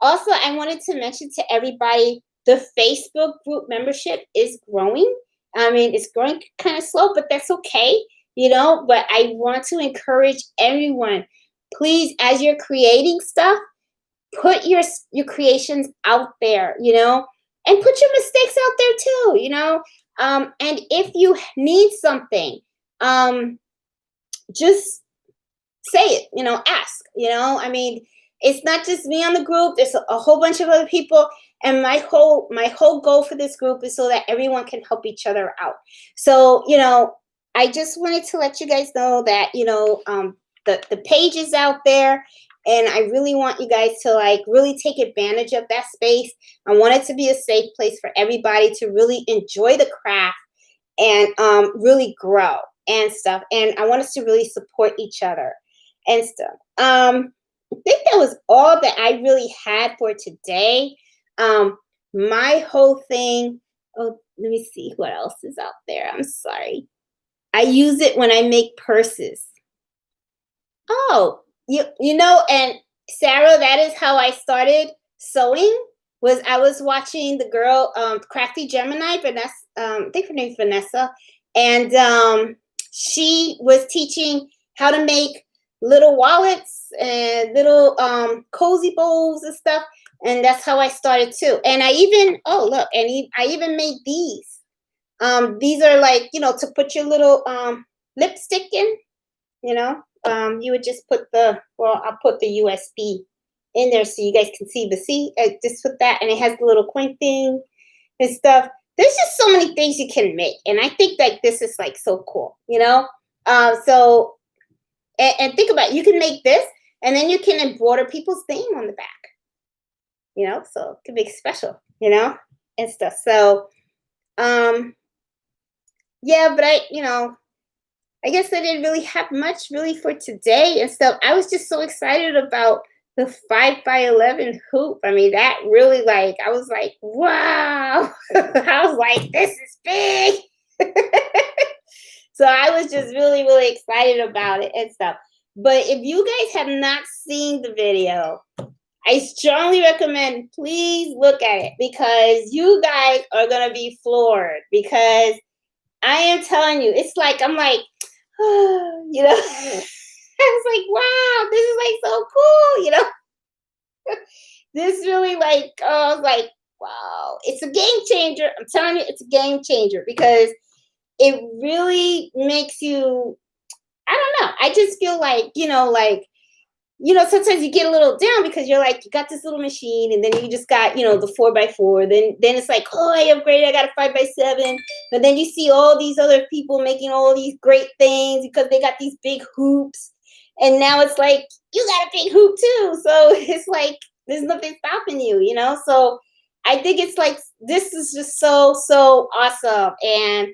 also I wanted to mention to everybody, the Facebook group membership is growing. I mean, it's growing kind of slow, but that's okay, but I want to encourage everyone, please, as you're creating stuff, put your creations out there, and put your mistakes out there too. And if you need something, just say it, ask, I mean, it's not just me on the group. There's a whole bunch of other people. And my whole goal for this group is so that everyone can help each other out. So, I just wanted to let you guys know that, the page is out there. And I really want you guys to really take advantage of that space. I want it to be a safe place for everybody to really enjoy the craft and really grow and stuff. And I want us to really support each other and stuff. I think that was all that I really had for today. My whole thing. Oh, let me see what else is out there. I'm sorry. I use it when I make purses. Oh, and Sarah, that is how I started sewing. I was watching the girl, Crafty Gemini, Vanessa. I think her name's Vanessa, and she was teaching how to make little wallets and little cozy bowls and stuff. And that's how I started too. And I even I even made these. These are to put your little lipstick in. You would just put I'll put the USB in there so you guys can see. But see, I just put that, and it has the little coin thing and stuff. There's just so many things you can make, and I think this is so cool, So, and think about it, you can make this, and then you can embroider people's name on the back, so it can make it special, and stuff. So, yeah, but I guess I didn't really have much really for today and stuff. I was just so excited about the 5x11 hoop. I mean, that really I was like, wow. I was like, this is big. So I was just really, really excited about it and stuff. But if you guys have not seen the video, I strongly recommend, please look at it, because you guys are going to be floored, because I am telling you, it's I'm like, I was like, wow, this is so cool, This really I was like, wow, it's a game changer. I'm telling you, it's a game changer, because it really makes you, I don't know. I just feel sometimes you get a little down because you're you got this little machine, and then you just got, the 4x4. Then it's oh, I upgraded, I got a 5x7. But then you see all these other people making all these great things because they got these big hoops. And now it's you got a big hoop too. So it's There's nothing stopping you, you know? So I think it's like this is just so, so awesome. And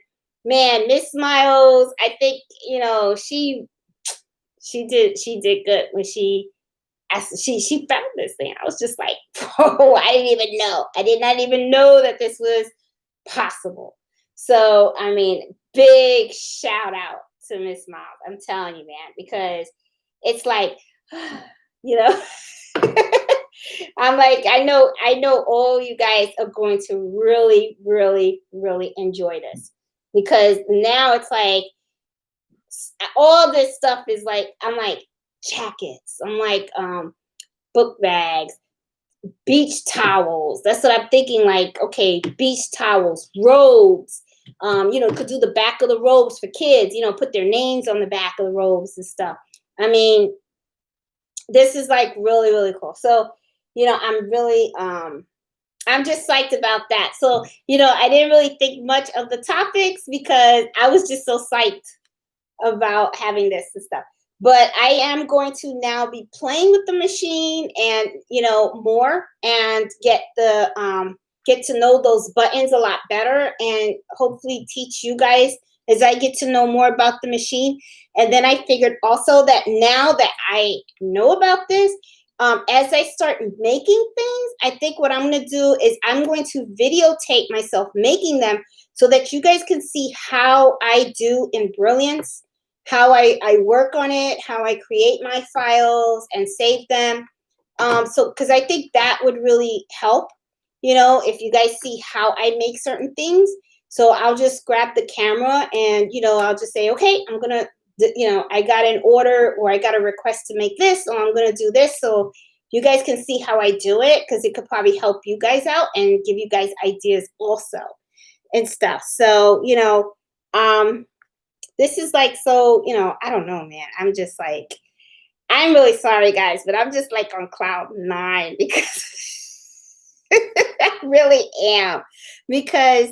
man, Miss Miles, I think, she did good when she found this thing. I was just like, oh, I didn't even know. I did not even know that this was possible. So I mean, big shout out to Miss Miles. I'm telling you, man, because it's like, you know, I'm like, I know all you guys are going to really, really, really enjoy this because now it's like all this stuff is like, I'm like jackets, I'm like book bags, beach towels. That's what I'm thinking. Like, okay, beach towels, robes. Could do the back of the robes for kids. Put their names on the back of the robes and stuff. I mean, this is like really, really cool. So, I'm just psyched about that. So, I didn't really think much of the topics because I was just so psyched about having this and stuff. But I am going to now be playing with the machine and more and get to know those buttons a lot better and hopefully teach you guys as I get to know more about the machine. And then I figured also that now that I know about this, as I start making things, I think what I'm going to do is I'm going to videotape myself making them so that you guys can see how I do in Brilliance, how I work on it, how I create my files and save them. Because I think that would really help, if you guys see how I make certain things. So I'll just grab the camera and, I'll just say, okay, I'm going to, I got an order or I got a request to make this, so I'm going to do this. So you guys can see how I do it because it could probably help you guys out and give you guys ideas also and stuff. So, this is like, so, I don't know, man. I'm just like, I'm really sorry, guys, but I'm just like on cloud nine because I really am. Because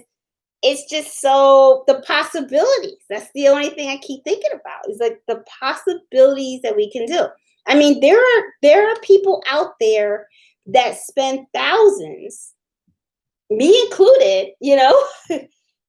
it's just so the possibilities. That's the only thing I keep thinking about is like the possibilities that we can do. I mean, there are people out there that spend thousands, me included,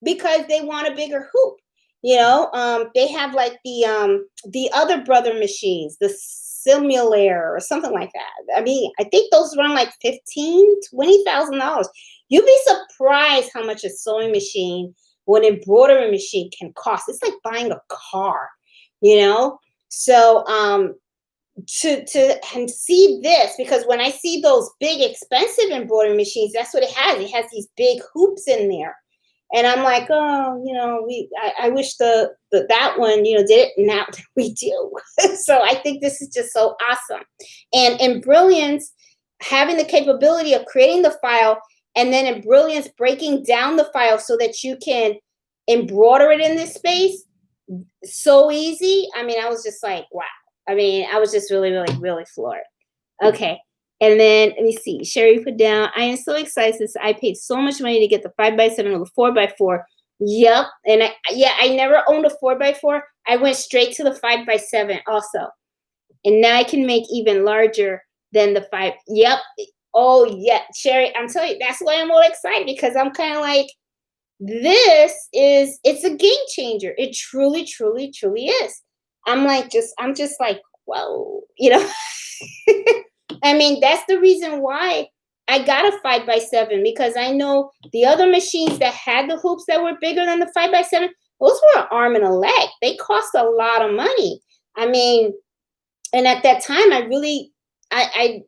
because they want a bigger hoop. They have like the other brother machines, the Simulator or something like that. I mean, I think those run like $15,000-$20,000. You'd be surprised how much a sewing machine or an embroidery machine can cost. It's like buying a car, So to and see this, because when I see those big expensive embroidery machines, that's what it has. It has these big hoops in there. And I'm like, oh, I wish that one, did it. Now we do. So I think this is just so awesome. And in Brilliance, having the capability of creating the file and then in Brilliance breaking down the file so that you can embroider it in this space, so easy. I mean, I was just like, wow. I mean, I was just really, really, really floored. Okay. And then let me see. Sherry put down, I am so excited since I paid so much money to get the 5x7 or the 4x4. Yep. And I never owned a 4x4. I went straight to the 5x7 also. And now I can make even larger than the 5. Yep. Oh, yeah. Sherry, I'm telling you, that's why I'm all excited because I'm kind of like, it's a game changer. It truly, truly, truly is. I'm just like, whoa, I mean, that's the reason why I got a 5x7 because I know the other machines that had the hoops that were bigger than the 5x7, those were an arm and a leg. They cost a lot of money. I mean, and at that time, I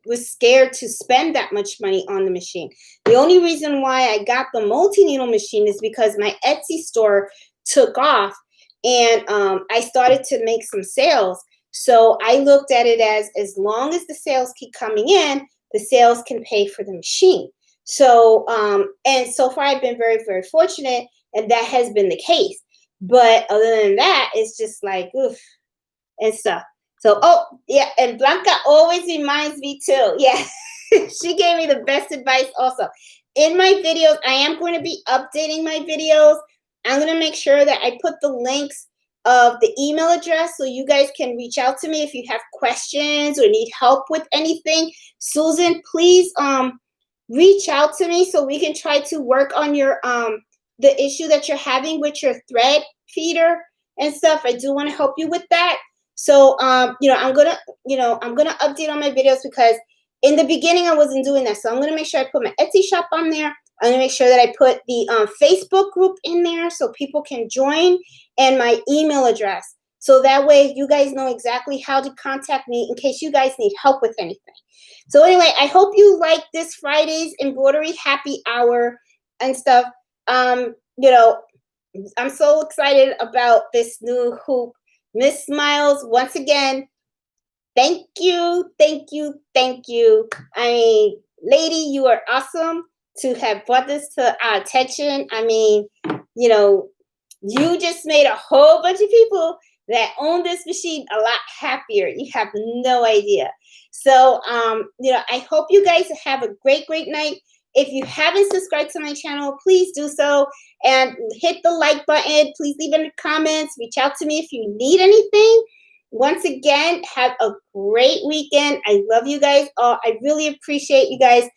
was scared to spend that much money on the machine. The only reason why I got the multi-needle machine is because my Etsy store took off and I started to make some sales. So I looked at it as long as the sales keep coming in, the sales can pay for the machine. So, and so far I've been very, very fortunate and that has been the case. But other than that, it's just like, oof, and stuff. So, oh, yeah, and Blanca always reminds me too. Yeah, she gave me the best advice also. In my videos, I am going to be updating my videos. I'm going to make sure that I put the links of the email address so you guys can reach out to me if you have questions or need help with anything. Susan, please reach out to me so we can try to work on your the issue that you're having with your thread feeder and stuff. I do want to help you with that. So I'm gonna update on my videos because in the beginning I wasn't doing that. So I'm gonna make sure I put my Etsy shop on there. I'm gonna make sure that I put the Facebook group in there so people can join, and my email address. So that way you guys know exactly how to contact me in case you guys need help with anything. So anyway, I hope you like this Friday's Embroidery Happy Hour and stuff. I'm so excited about this new hoop. Miss Smiles, once again, thank you, thank you, thank you. I mean, lady, you are awesome to have brought this to our attention. I mean, you just made a whole bunch of people that own this machine a lot happier. You have no idea. So, I hope you guys have a great, great night. If you haven't subscribed to my channel, please do so and hit the like button. Please leave in the comments. Reach out to me if you need anything. Once again, have a great weekend. I love you guys all. I really appreciate you guys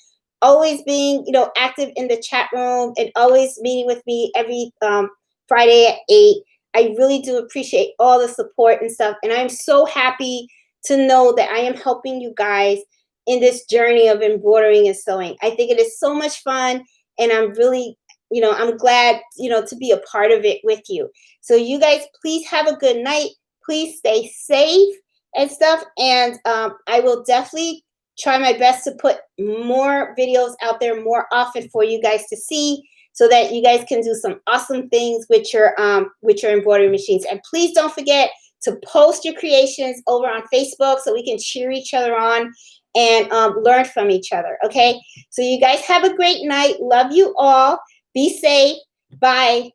always being, active in the chat room and always meeting with me every Friday at 8. I really do appreciate all the support and stuff. And I'm so happy to know that I am helping you guys in this journey of embroidering and sewing. I think it is so much fun. And I'm really, I'm glad, to be a part of it with you. So you guys, please have a good night. Please stay safe and stuff. And I will definitely try my best to put more videos out there more often for you guys to see, so that you guys can do some awesome things with your embroidery machines. And please don't forget to post your creations over on Facebook so we can cheer each other on and learn from each other, okay? So you guys have a great night. Love you all. Be safe. Bye.